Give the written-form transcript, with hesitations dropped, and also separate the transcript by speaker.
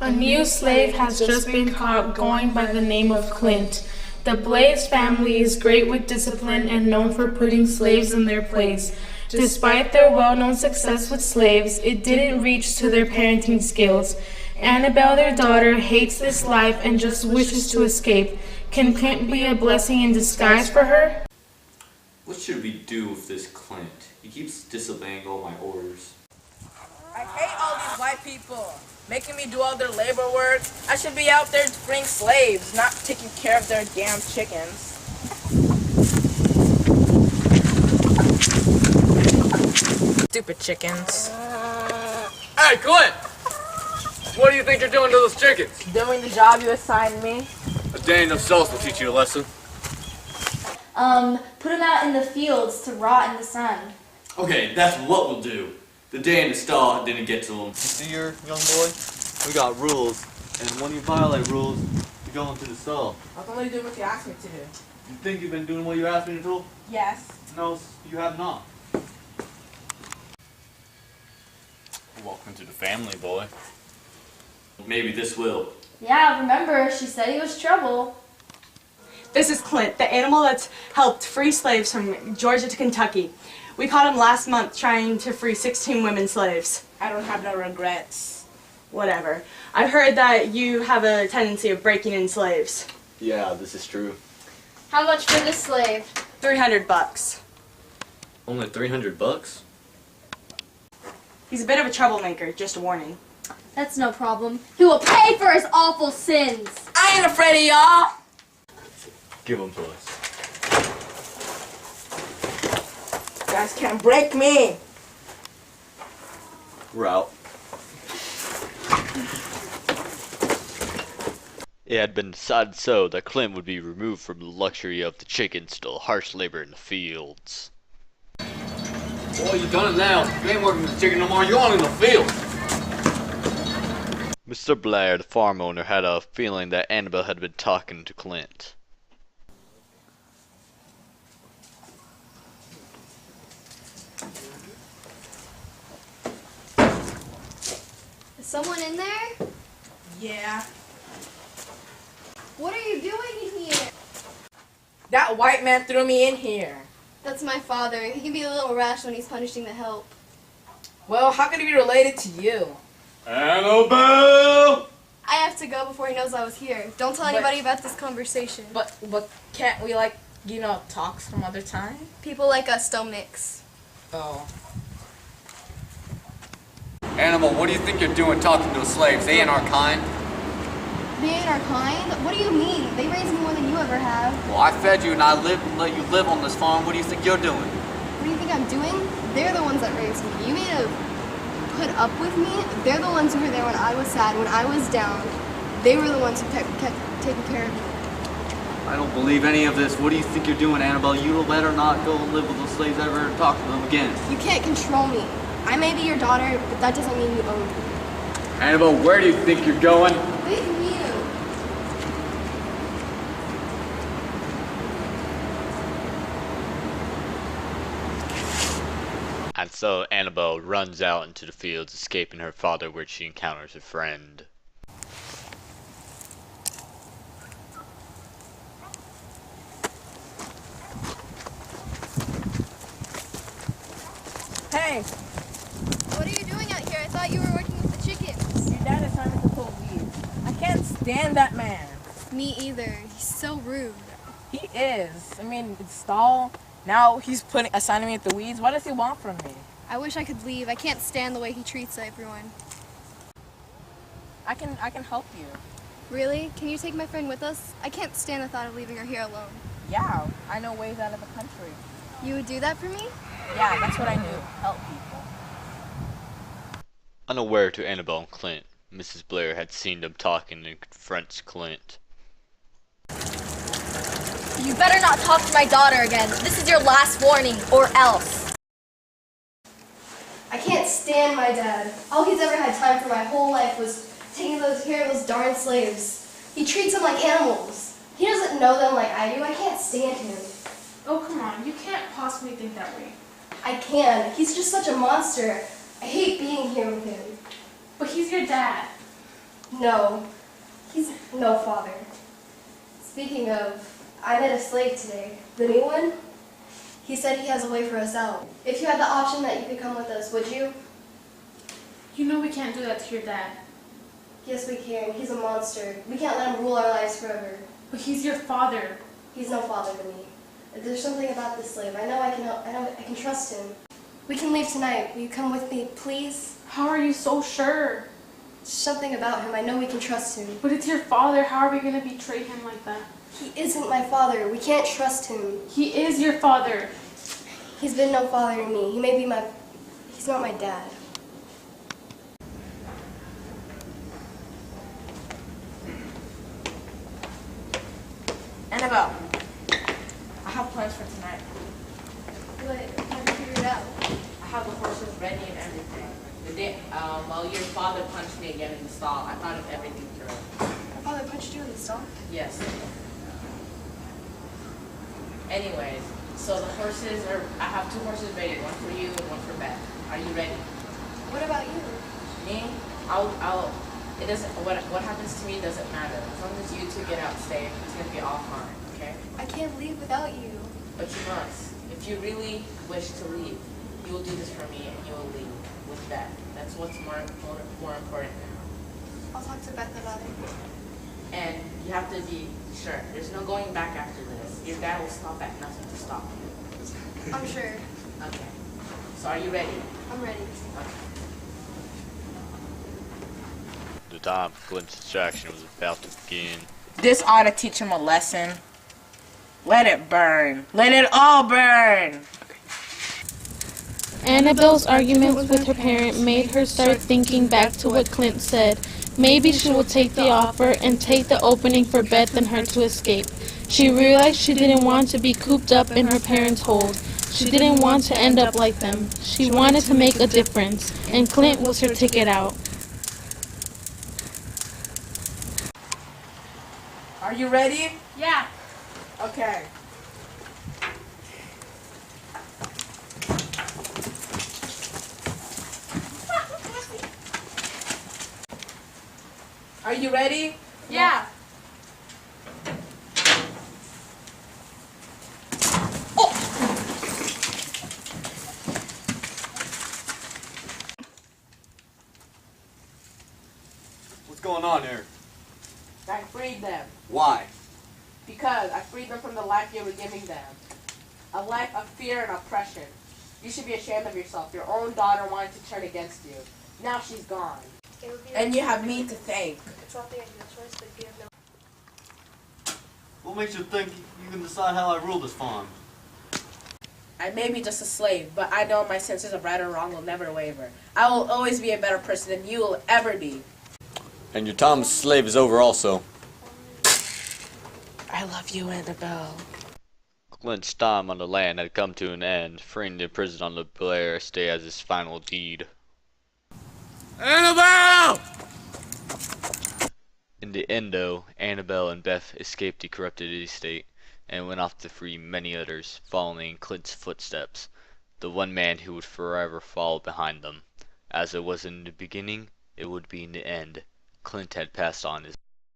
Speaker 1: A new slave has just been caught going by the name of Clint. The Blaze family is great with discipline and known for putting slaves in their place. Despite their well-known success with slaves, it didn't reach to their parenting skills. Annabelle, their daughter, hates this life and just wishes to escape. Can Clint be a blessing in disguise for her?
Speaker 2: What should we do with this Clint? He keeps disobeying all my orders.
Speaker 3: I hate all these white people, making me do all their labor work. I should be out there freeing slaves, not taking care of their damn chickens. Stupid chickens.
Speaker 4: Hey, Clint! What do you think you're doing to those chickens?
Speaker 3: Doing the job you assigned me.
Speaker 4: A day in themselves will teach you a lesson.
Speaker 5: Put them out in the fields to rot in the sun.
Speaker 2: Okay, that's what we'll do. The day in the stall didn't get to him.
Speaker 6: You see here, young boy? We got rules, and when you violate rules, you go into the cell.
Speaker 3: I can only do what you asked me to do.
Speaker 6: You think you've been doing what you asked me to do?
Speaker 3: Yes.
Speaker 6: No, you have not.
Speaker 2: Welcome to the family, boy. Maybe this will.
Speaker 5: Yeah, remember, she said he was trouble.
Speaker 7: This is Clint, the animal that's helped free slaves from Georgia to Kentucky. We caught him last month trying to free 16 women slaves.
Speaker 3: I don't have no regrets.
Speaker 7: Whatever. I've heard that you have a tendency of breaking in slaves.
Speaker 6: Yeah, this is true.
Speaker 5: How much for this slave?
Speaker 7: $300.
Speaker 2: Only $300?
Speaker 7: He's a bit of a troublemaker, just a warning.
Speaker 5: That's no problem. He will pay for his awful sins.
Speaker 3: I ain't afraid of y'all.
Speaker 6: Give them to us.
Speaker 3: You guys can't break me.
Speaker 6: We're out.
Speaker 8: It had been decided so that Clint would be removed from the luxury of the chickens to the harsh labor in the fields.
Speaker 4: Boy, you done it now. You ain't working with the chicken no more. You're on in the field.
Speaker 8: Mr. Blair, the farm owner, had a feeling that Annabelle had been talking to Clint.
Speaker 5: Is someone in there?
Speaker 3: Yeah.
Speaker 5: What are you doing in here?
Speaker 3: That white man threw me in here.
Speaker 5: That's my father. He can be a little rash when he's punishing the help.
Speaker 3: Well, how could he be related to you?
Speaker 4: Annabelle!
Speaker 5: I have to go before he knows I was here. Don't tell anybody about this conversation.
Speaker 3: But can't we, talk some other time?
Speaker 5: People like us don't mix.
Speaker 3: Oh.
Speaker 4: Animal, what do you think you're doing talking to the slaves? They ain't our kind.
Speaker 5: They ain't our kind? What do you mean? They raised me more than you ever have.
Speaker 4: Well, I fed you and I let you live on this farm. What do you think you're doing?
Speaker 5: What do you think I'm doing? They're the ones that raised me. You mean to put up with me? They're the ones who were there when I was sad, when I was down. They were the ones who kept taking care of me.
Speaker 6: I don't believe any of this. What do you think you're doing, Annabelle? You better not go and live with those slaves ever and talk to them again.
Speaker 5: You can't control me. I may be your daughter, but that doesn't mean you own me.
Speaker 4: Annabelle, where do you think you're going?
Speaker 5: Leave me.
Speaker 8: And so Annabelle runs out into the fields, escaping her father, where she encounters a friend.
Speaker 3: Hey,
Speaker 5: What are you doing out here? I thought you were working with the chickens.
Speaker 3: your dad is trying to pull weeds. I can't stand that man.
Speaker 5: Me either. He's so rude.
Speaker 3: He is. I mean, it's stall. Now he's assigning me at the weeds. What does he want from me?
Speaker 5: I wish I could leave. I can't stand the way he treats everyone.
Speaker 3: I can help you.
Speaker 5: Really? Can you take my friend with us? I can't stand the thought of leaving her here alone.
Speaker 3: Yeah, I know ways out of the country.
Speaker 5: You would do that for me?
Speaker 3: Yeah, that's what I do. Help people.
Speaker 8: Unaware to Annabelle and Clint, Mrs. Blair had seen them talking and confronts Clint.
Speaker 5: You better not talk to my daughter again. This is your last warning, or else. I can't stand my dad. All he's ever had time for my whole life was taking care of those darn slaves. He treats them like animals. He doesn't know them like I do. I can't stand him.
Speaker 1: Oh, come on. You can't possibly think that way.
Speaker 5: I can. He's just such a monster. I hate being here with him.
Speaker 1: But he's your dad.
Speaker 5: No, he's no father. Speaking of, I met a slave today. The new one? He said he has a way for us out. If you had the option that you could come with us, would you?
Speaker 1: You know we can't do that to your dad.
Speaker 5: Yes, we can. He's a monster. We can't let him rule our lives forever.
Speaker 1: But he's your father.
Speaker 5: He's no father to me. There's something about this slave. I know I can trust him. We can leave tonight. Will you come with me, please?
Speaker 1: How are you so sure?
Speaker 5: There's something about him. I know we can trust him.
Speaker 1: But it's your father. How are we going to betray him like that?
Speaker 5: He isn't my father. We can't trust him.
Speaker 1: He is your father.
Speaker 5: He's been no father to me. He's not my dad.
Speaker 3: Annabelle, I have plans for tonight.
Speaker 5: What? How did you figure it out?
Speaker 3: I have the horses ready and everything. The day, while your father punched me again in the stall, I thought of everything through.
Speaker 5: My father punched you in the stomach?
Speaker 3: Yes. Anyways, so the horses are, I have 2 horses ready, one for you and one for Beth. Are you ready?
Speaker 5: What about you?
Speaker 3: Me? It doesn't, what happens to me doesn't matter. As long as you 2 get out safe, it's going to be all fine, okay?
Speaker 5: I can't leave without you.
Speaker 3: But you must. If you really wish to leave, you will do this for me and you will leave with Beth. That's what's more important now.
Speaker 5: I'll talk to Beth about it.
Speaker 3: And you have to be sure. There's no going back after this. Your dad will stop at nothing to stop you.
Speaker 5: I'm sure.
Speaker 3: Okay. So are you ready?
Speaker 5: I'm ready.
Speaker 3: Okay.
Speaker 8: The time Clint's distraction was about to begin.
Speaker 3: This ought to teach him a lesson. Let it burn. Let it all burn.
Speaker 1: Annabelle's arguments with her parent made her start thinking back to what Clint said. Maybe she will take the offer and take the opening for Beth and her to escape. She realized she didn't want to be cooped up in her parents' hold. She didn't want to end up like them. She wanted to make a difference, and Clint was her ticket out.
Speaker 3: Are you ready?
Speaker 1: Yeah.
Speaker 3: Okay. Are you ready?
Speaker 1: Yeah.
Speaker 6: What's going on here?
Speaker 3: I freed them.
Speaker 6: Why?
Speaker 3: Because I freed them from the life you were giving them. A life of fear and oppression. You should be ashamed of yourself. Your own daughter wanted to turn against you. Now she's gone. And you have me to thank.
Speaker 5: It's not the ideal choice, but if you have no...
Speaker 6: What makes you think you can decide how I rule this farm?
Speaker 3: I may be just a slave, but I know my senses of right or wrong will never waver. I will always be a better person than you will ever be.
Speaker 4: And your time as a slave is over also.
Speaker 3: I love you, Annabelle.
Speaker 8: Clint's time on the land had come to an end, freeing the prison on the Blair estate as his final deed.
Speaker 4: Annabelle!
Speaker 8: In the end, though, Annabelle and Beth escaped the corrupted estate and went off to free many others, following in Clint's footsteps, the one man who would forever follow behind them. As it was in the beginning, it would be in the end. Clint had passed on his